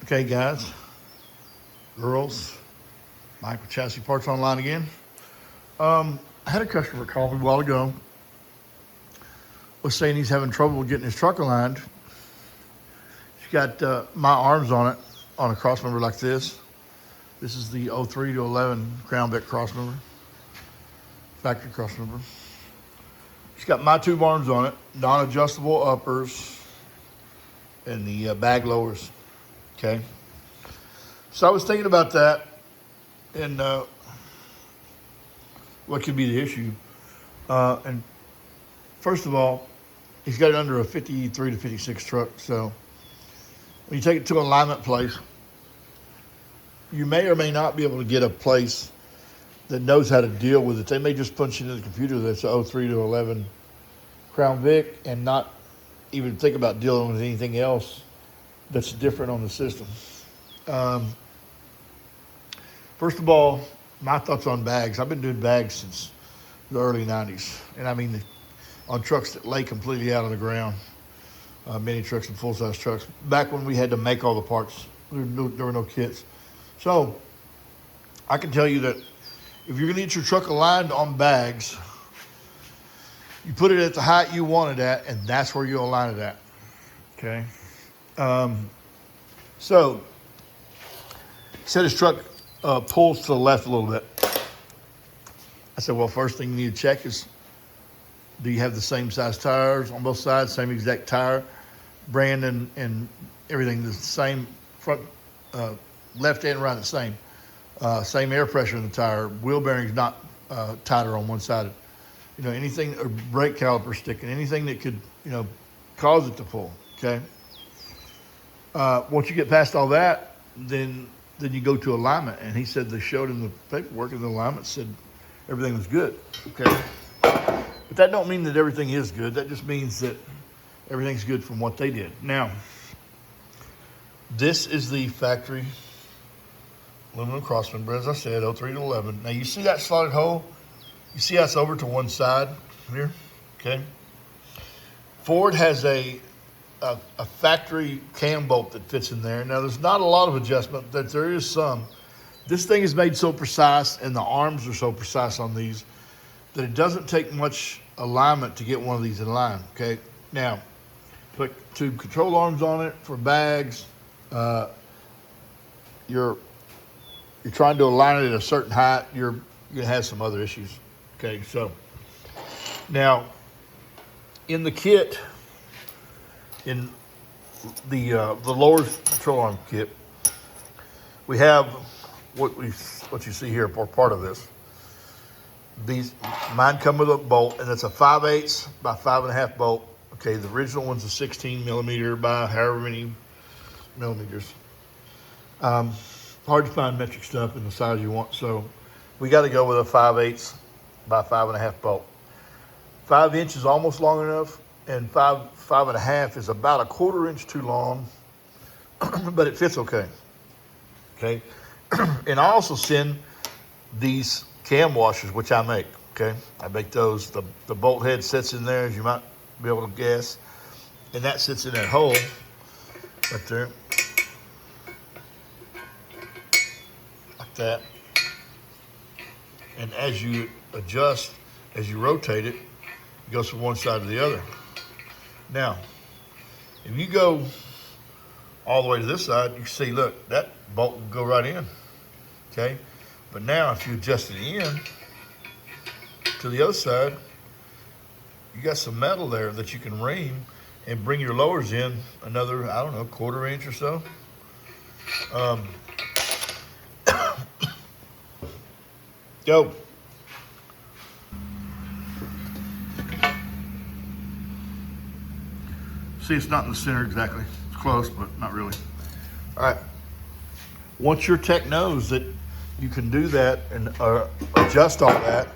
Okay, guys, girls, Michael Chassis Parts Online again. I had a customer call me a while ago, was saying he's having trouble getting his truck aligned. He's got my arms on it, on a crossmember like this. This is the 03 to 11 Crown Vic crossmember, factory crossmember. He's got my tube arms on it, non-adjustable uppers, and the bag lowers. Okay. So I was thinking about that and what could be the issue. And first of all, he's got it under a 53 to 56 truck. So when you take it to an alignment place, you may or may not be able to get a place that knows how to deal with it. They may just punch into the computer that's a 03 to 11 Crown Vic and not even think about dealing with anything else that's different on the system. First of all, my thoughts on bags. I've been doing bags since the early 90s. And I mean, on trucks that lay completely out on the ground, mini trucks and full-size trucks, back when we had to make all the parts. There were no kits. So I can tell you that if you're gonna get your truck aligned on bags, you put it at the height you want it at, and that's where you'll align it at, okay? So he said his truck pulls to the left a little bit. I said, well, first thing you need to check is, do you have the same size tires on both sides, same exact tire, brand and everything, the same front, left and right the same. Same air pressure in the tire, wheel bearings not tighter on one side. You know, anything, or brake caliper sticking, anything that could, cause it to pull, okay? Once you get past all that, then you go to alignment. And he said they showed him the paperwork, and the alignment said everything was good, okay? But that don't mean that everything is good. That just means that everything's good from what they did. Now, this is the factory aluminum crossmember, as I said, 03 to 11. Now, you see that slotted hole? You see that's over to one side here, okay? Ford has a factory cam bolt that fits in there. Now, there's not a lot of adjustment, but there is some. This thing is made so precise, and the arms are so precise on these, that it doesn't take much alignment to get one of these in line, okay? Now, put tube control arms on it for bags. You're trying to align it at a certain height, you're gonna have some other issues, okay? So, now, in the kit, in the lower control arm kit, we have what you see here, or part of this. Mine come with a bolt, and it's a 5/8 by 5.5 bolt. Okay, the original one's a 16 millimeter by however many millimeters. Hard to find metric stuff in the size you want, so we got to go with a 5/8 by 5.5 bolt. 5 inch is almost long enough, and 5.5 is about a 1/4 inch too long, but it fits okay. Okay, and I also send these cam washers, which I make. Okay, I make those. The bolt head sits in there, as you might be able to guess, and that sits in that hole right there, like that. And as you adjust, as you rotate it, it goes from one side to the other. Now, if you go all the way to this side, you see, look, that bolt will go right in, okay? But now if you adjust it in to the other side, you got some metal there that you can ream and bring your lowers in another, I don't know, 1/4 inch or so. Go. See, it's not in the center exactly. It's close, but not really. All right. Once your tech knows that you can do that and adjust all that,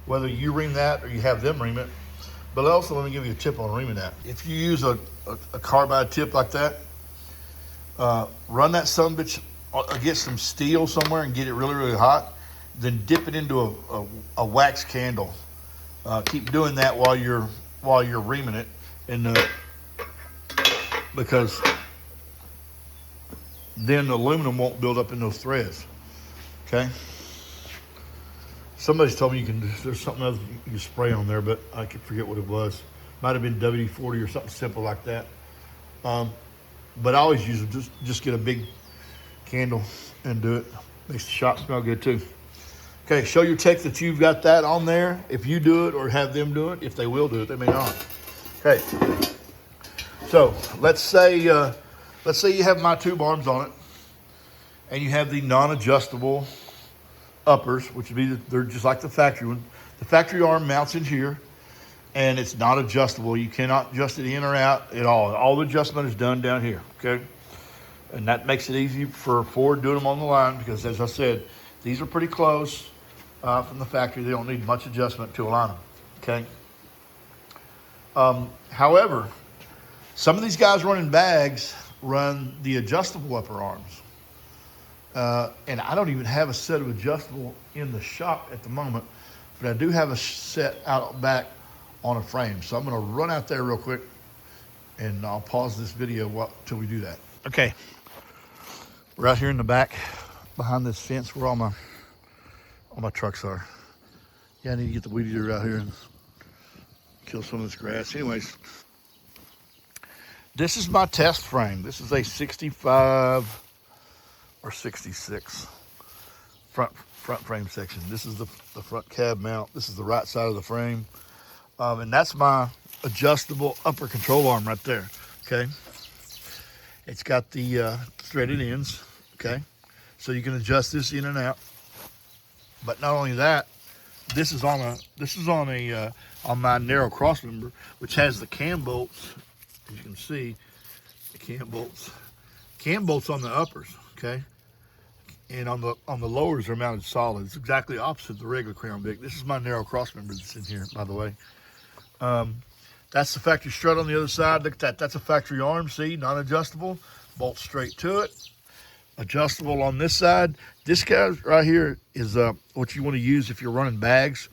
whether you ream that or you have them ream it. But also, let me give you a tip on reaming that. If you use a carbide tip like that, run that sumbitch against some steel somewhere and get it really, really hot. Then dip it into a wax candle. Keep doing that while you're reaming it, and because then the aluminum won't build up in those threads, okay? Somebody's told me there's something else you can spray on there, but I could forget what it was. Might have been WD-40 or something simple like that. But I always use it, just get a big candle and do it. Makes the shop smell good too. Okay, show your tech that you've got that on there. If you do it or have them do it, if they will do it, they may not. Okay, so let's say you have my tube arms on it, and you have the non-adjustable uppers, which would be they're just like the factory one. The factory arm mounts in here, and it's not adjustable. You cannot adjust it in or out at all. All the adjustment is done down here, okay? And that makes it easy for Ford doing them on the line because, as I said, these are pretty close from the factory. They don't need much adjustment to align them, okay? However, some of these guys running bags run the adjustable upper arms. And I don't even have a set of adjustable in the shop at the moment, but I do have a set out back on a frame. So I'm gonna run out there real quick and I'll pause this video till we do that. Okay, we're out here in the back behind this fence where all my trucks are. Yeah, I need to get the weed eater out here and kill some of this grass. Anyways, this is my test frame. This is a 65 or 66 front frame section. This is the front cab mount. This is the right side of the frame. And that's my adjustable upper control arm right there, okay? It's got the threaded ends, okay? So you can adjust this in and out. But not only that, this is on my narrow cross member, which has the cam bolts. As you can see, the cam bolts on the uppers, okay? And on the lowers are mounted solid. It's exactly opposite the regular Crown Vic. This is my narrow cross member that's in here, by the way. That's the factory strut on the other side. Look at that. That's a factory arm, see, non-adjustable. Bolt straight to it. Adjustable on this side. This guy right here is what you want to use if you're running bags,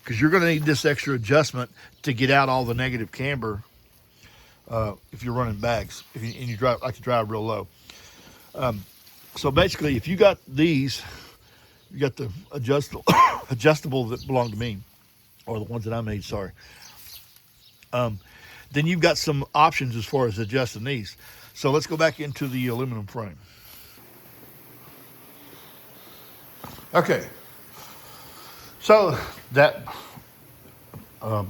because you're going to need this extra adjustment to get out all the negative camber if you're running bags, and you like to drive real low. So basically, if you got these, you got the adjustable that belong to me, or the ones that I made, sorry. Then you've got some options as far as adjusting these. So let's go back into the aluminum frame. Okay. So that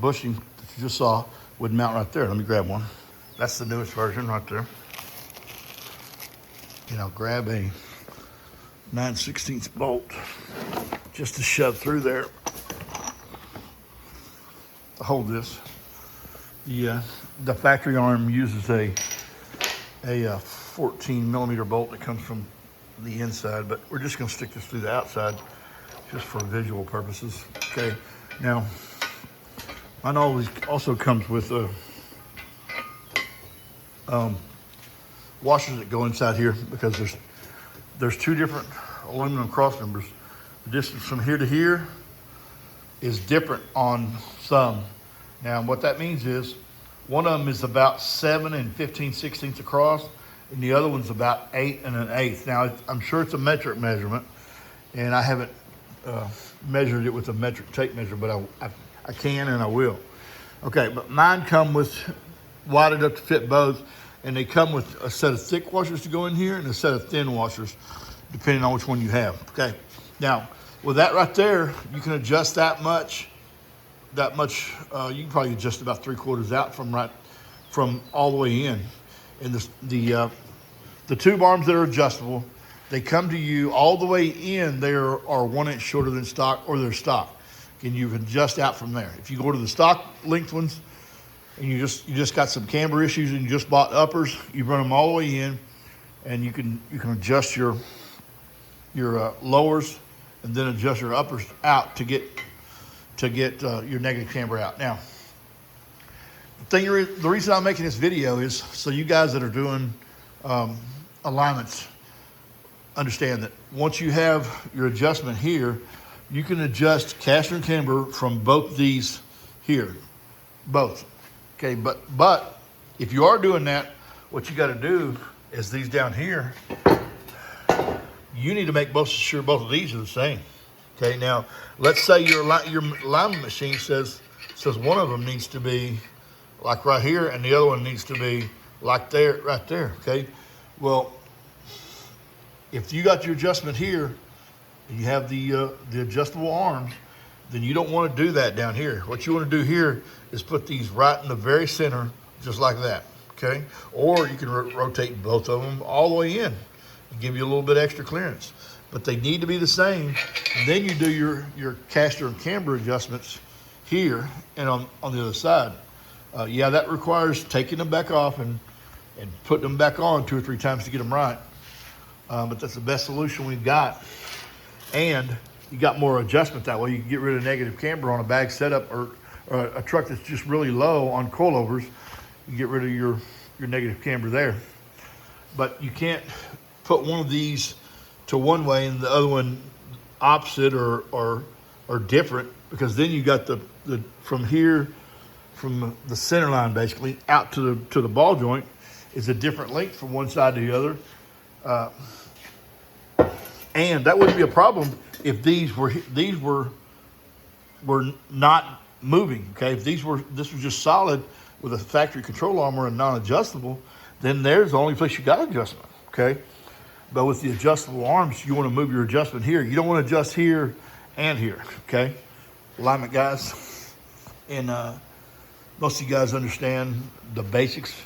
bushing that you just saw would mount right there. Let me grab one. That's the newest version right there. I'll grab a 9/16 bolt just to shove through there to hold this. The factory arm uses a 14 millimeter bolt that comes from the inside, but we're just going to stick this through the outside just for visual purposes. Okay, now mine always also comes with washers that go inside here, because there's two different aluminum cross members. The distance from here to here is different on some. Now what that means is one of them is about 7 15/16 across, and the other one's about 8 1/8. Now I'm sure it's a metric measurement, and I haven't measured it with a metric tape measure, but I can and I will. Okay, but mine come with wadded up to fit both, and they come with a set of thick washers to go in here and a set of thin washers, depending on which one you have. Okay, now with that right there, you can adjust that much. You can probably adjust about 3/4 out from all the way in. And the tube arms that are adjustable, they come to you all the way in. They are 1 inch shorter than stock, or they're stock, and you can adjust out from there. If you go to the stock length ones, and you just got some camber issues and you just bought uppers, you run them all the way in, and you can adjust your lowers and then adjust your uppers out to get your negative camber out. Now, the reason I'm making this video is so you guys that are doing alignments understand that once you have your adjustment here, you can adjust caster and camber from both these here, both. Okay, but if you are doing that, what you got to do is these down here, you need to make sure both of these are the same. Okay, now let's say your alignment machine says one of them needs to be like right here, and the other one needs to be like there, right there. Okay, well, if you got your adjustment here, and you have the adjustable arms, then you don't want to do that down here. What you want to do here is put these right in the very center, just like that. Okay, or you can rotate both of them all the way in and give you a little bit extra clearance. But they need to be the same. And then you do your caster and camber adjustments here and on the other side. Yeah, that requires taking them back off and putting them back on 2 or 3 times to get them right. But that's the best solution we've got. And you got more adjustment that way. You can get rid of negative camber on a bag setup or a truck that's just really low on coilovers. You get rid of your negative camber there. But you can't put one of these to one way and the other one opposite or different, because then you got the from here, from the center line basically out to the ball joint is a different length from one side to the other. And that wouldn't be a problem if these were not moving. Okay, if this was just solid with a factory control arm and non-adjustable, then there's the only place you got adjustment. Okay, but with the adjustable arms, you want to move your adjustment here. You don't want to adjust here and here. Okay, alignment guys, and most of you guys understand the basics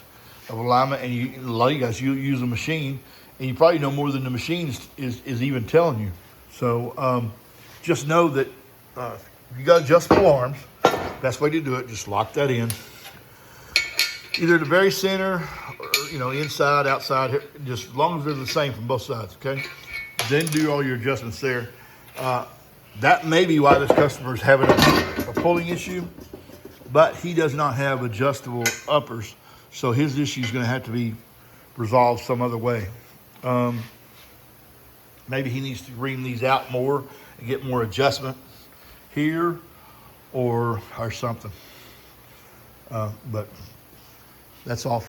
of alignment, and a lot of you guys you use a machine, and you probably know more than the machine is even telling you. So just know that if you got adjustable arms, best way to do it, just lock that in. Either the very center, or, inside, outside, just as long as they're the same from both sides, okay? Then do all your adjustments there. That may be why this customer is having a pulling issue, but he does not have adjustable uppers, so his issue is going to have to be resolved some other way. Maybe he needs to ream these out more and get more adjustment here or something. But that's all.